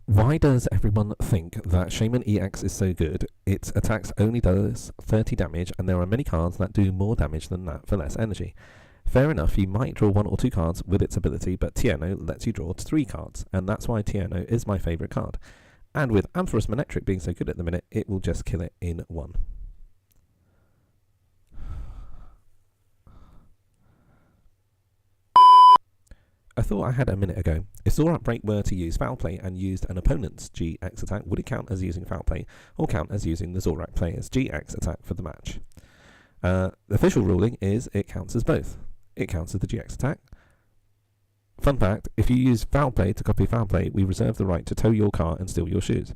Why does everyone think that Shaman EX is so good? Its attacks only does 30 damage, and there are many cards that do more damage than that for less energy. Fair enough, you might draw 1 or 2 cards with its ability, but Tierno lets you draw 3 cards, and that's why Tierno is my favourite card. And with Ampharos Manectric being so good at the minute, it will just kill it in 1. I thought I had a minute ago. If Zorak Break were to use Foul Play and used an opponent's GX attack, would it count as using Foul Play, or count as using the Zorak player's GX attack for the match? The official ruling is it counts as both. It counts as the GX attack. Fun fact, if you use Foul Play to copy Foul Play, we reserve the right to tow your car and steal your shoes.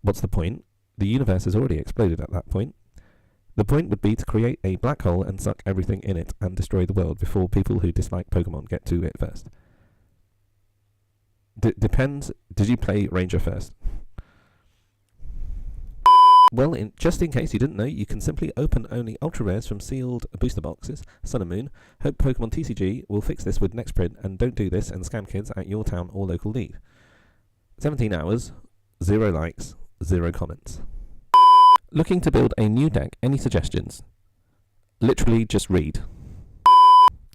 What's the point? The universe has already exploded at that point. The point would be to create a black hole and suck everything in it and destroy the world before people who dislike Pokemon get to it first. Depends. Did you play Ranger first? Well, just in case you didn't know, you can simply open only ultra rares from sealed booster boxes, Sun and Moon. Hope Pokémon TCG will fix this with next print, and don't do this and scam kids at your town or local league. 17 hours, 0 likes, 0 comments. Looking to build a new deck, any suggestions? Literally just read.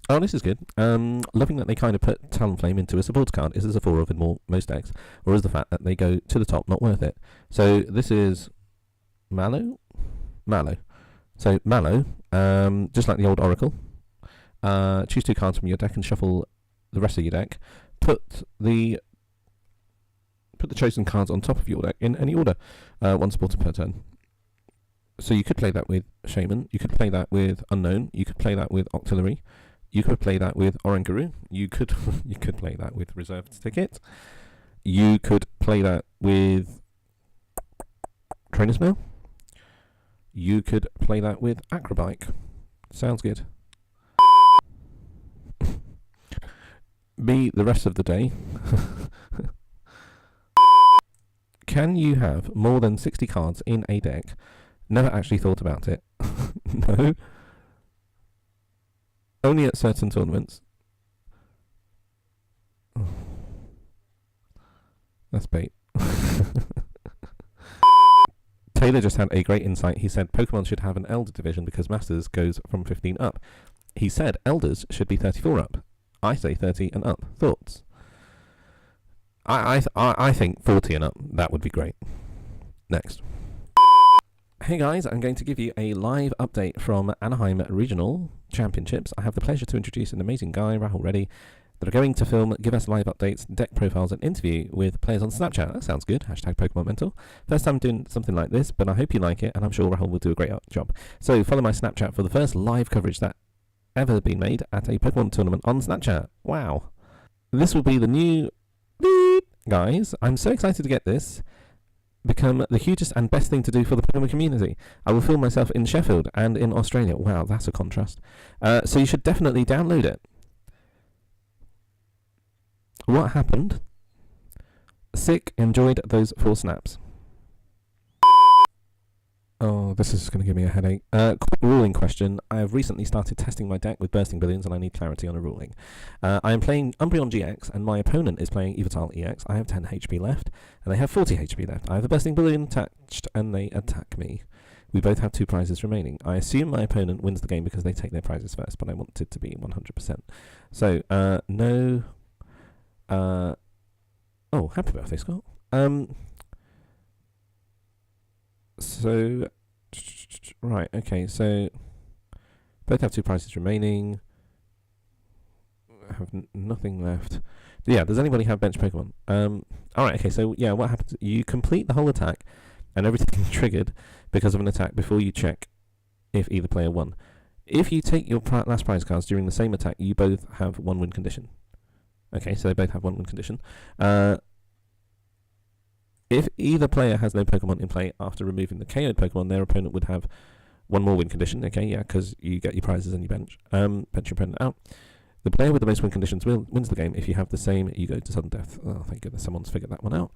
Oh, this is good. Loving that they kind of put Talonflame into a support card. Is this a 4 of in most decks? Or is the fact that they go to the top not worth it? So this is Mallow? Mallow. So Mallow, just like the old Oracle, choose 2 cards from your deck and shuffle the rest of your deck. Put the chosen cards on top of your deck in any order, 1 supporter per turn. So you could play that with Shaman, you could play that with Unknown, you could play that with Octillery, you could play that with Oranguru, you could play that with Reserved Ticket, you could play that with Trainer's Mail, you could play that with Acrobike. Sounds good. Me the rest of the day. Can you have more than 60 cards in a deck? Never actually thought about it. No. Only at certain tournaments. Oh. That's bait. Taylor just had a great insight. He said Pokemon should have an Elder division because Masters goes from 15 up. He said Elders should be 34 up. I say 30 and up. Thoughts? I think 40 and up. That would be great. Next. Hey guys, I'm going to give you a live update from Anaheim Regional Championships. I have the pleasure to introduce an amazing guy, Rahul Reddy, that are going to give us live updates, deck profiles, and interview with players on Snapchat. That sounds good. Hashtag Pokemon Mental. First time doing something like this, but I hope you like it, and I'm sure Rahul will do a great job. So follow my Snapchat for the first live coverage that ever been made at a Pokemon tournament on Snapchat. Wow. This will be the new... Guys, I'm so excited to get this. Become the hugest and best thing to do for the Pokemon community. I will film myself in Sheffield and in Australia. Wow, that's a contrast. So you should definitely download it. What happened? Sick, enjoyed those 4 snaps. Oh, this is going to give me a headache. Quick ruling question. I have recently started testing my deck with Bursting Billions and I need clarity on a ruling. I am playing Umbreon GX and my opponent is playing Yveltal EX. I have 10 HP left and they have 40 HP left. I have a Bursting Billion attached and they attack me. We both have 2 prizes remaining. I assume my opponent wins the game because they take their prizes first, but I want it to be 100%. So, no... oh, happy birthday, Scott. So, right, okay, so both have 2 prizes remaining. I have nothing left. Yeah, does anybody have bench Pokemon? Alright, okay, so yeah, what happens? You complete the whole attack and everything triggered because of an attack before you check if either player won. If you take your last prize cards during the same attack, you both have 1 win condition. Okay, so they both have 1 win condition. If either player has no Pokemon in play after removing the KO'd Pokemon, their opponent would have 1 more win condition. Okay, yeah, because you get your prizes and you bench your opponent out. The player with the most win conditions wins the game. If you have the same, you go to sudden death. Oh, thank goodness someone's figured that one out.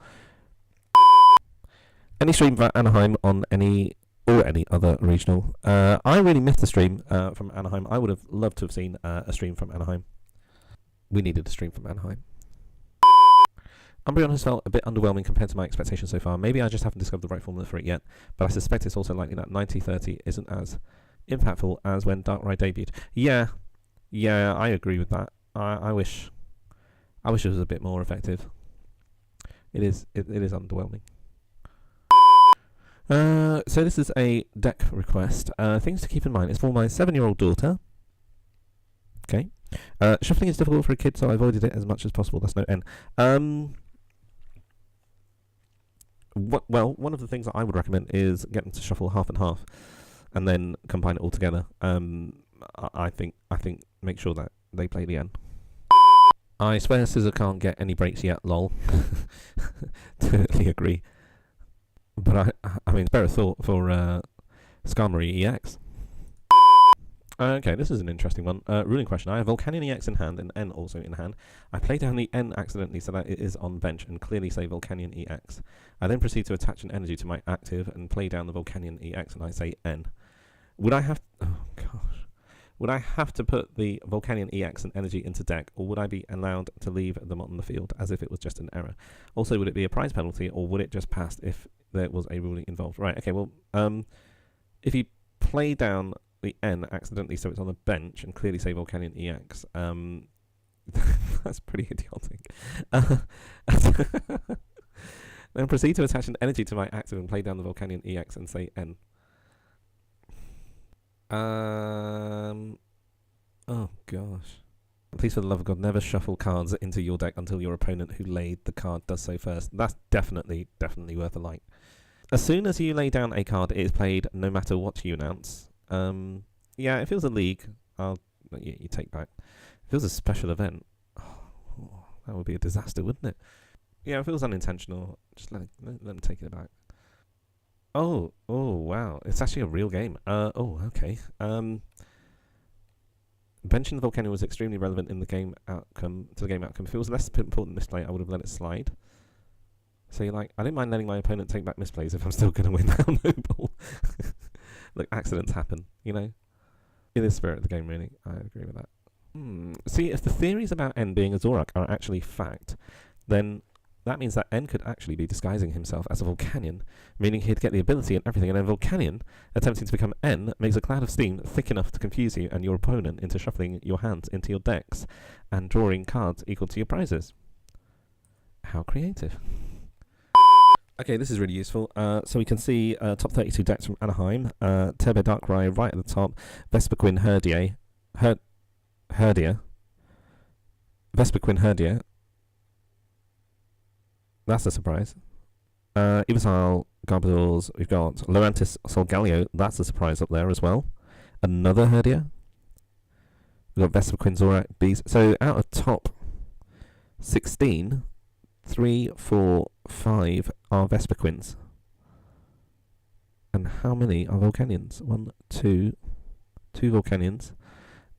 Any stream for Anaheim on any other regional? I really missed the stream from Anaheim. I would have loved to have seen a stream from Anaheim. We needed a stream from Anaheim. Umbreon has felt a bit underwhelming compared to my expectations so far. Maybe I just haven't discovered the right formula for it yet, but I suspect it's also likely that 90-30 isn't as impactful as when Darkrai debuted. Yeah, I agree with that. I wish it was a bit more effective. It is underwhelming. So this is a deck request. Things to keep in mind. It's for my 7-year-old daughter. Okay. Shuffling is difficult for a kid, so I avoided it as much as possible. That's no N. Well, one of the things that I would recommend is get them to shuffle half and half, and then combine it all together. I think make sure that they play the N. I swear Scissor can't get any breaks yet, lol. Totally agree. But I mean, spare a thought for Skarmory EX. Okay, this is an interesting one. Ruling question. I have Volcanion EX in hand and N also in hand. I play down the N accidentally so that it is on bench and clearly say Volcanion EX. I then proceed to attach an energy to my active and play down the Volcanion EX and I say N. Would I have... Oh, gosh. Would I have to put the Volcanion EX and energy into deck, or would I be allowed to leave them on the field as if it was just an error? Also, would it be a prize penalty, or would it just pass if there was a ruling involved? Right, okay, well, if you play down the N accidentally so it's on the bench and clearly say Volcanion EX, that's pretty idiotic. Then proceed to attach an energy to my active and play down the Volcanion EX and say N. Oh gosh. Please, for the love of God, never shuffle cards into your deck until your opponent who laid the card does so first. That's definitely worth a like. As soon as you lay down a card, it is played no matter what you announce. Yeah, if it was a league, you take back. If it was a special event, that would be a disaster, wouldn't it? Yeah, if it was unintentional, just let them take it back. Oh, wow. It's actually a real game. Okay. Benching the Volcanion was extremely relevant in the game outcome. If it was less important misplay, I would have let it slide. So you're like, I don't mind letting my opponent take back misplays if I'm still going to win that noble. Look, accidents happen, you know? In the spirit of the game, really. I agree with that. See, if the theories about N being a Zorak are actually fact, then that means that N could actually be disguising himself as a Volcanion, meaning he'd get the ability and everything, and then Volcanion, attempting to become N, makes a cloud of steam thick enough to confuse you and your opponent into shuffling your hands into your decks and drawing cards equal to your prizes. How creative. Okay, this is really useful. So we can see top 32 decks from Anaheim. Turbo Darkrai right at the top. Vespiquen Herdia. Vespiquen Herdia. That's a surprise. Ivysaur, Garbodors. We've got Lurantis Solgaleo. That's a surprise up there as well. Another Herdia. We've got Vespiquen Zorak Beast. So out of top 16, 3, 4, 5 are Vespiquens. And how many are Volcanions? 1, 2 Volcanions.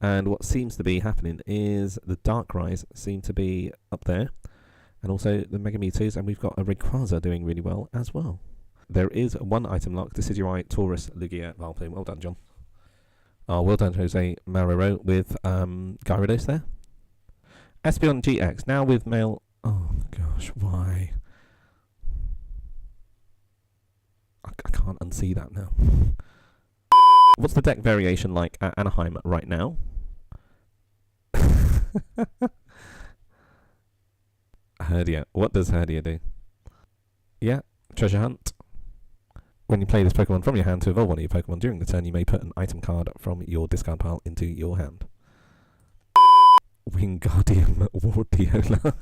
And what seems to be happening is the Darkrai's seem to be up there. And also the Mega Mewtwo's, and we've got a Rayquaza doing really well as well. There is one item lock, Decidueye, Taurus, Lugia, Valplume. Well done, John. Oh, well done, Jose Marrero with Gyarados there. Espeon GX, now with male... Oh, gosh, why? I can't unsee that now. What's the deck variation like at Anaheim right now? Herdia. What does Herdia do? Yeah, treasure hunt. When you play this Pokemon from your hand to evolve one of your Pokemon during the turn, you may put an item card from your discard pile into your hand. Wingardium Wardiola.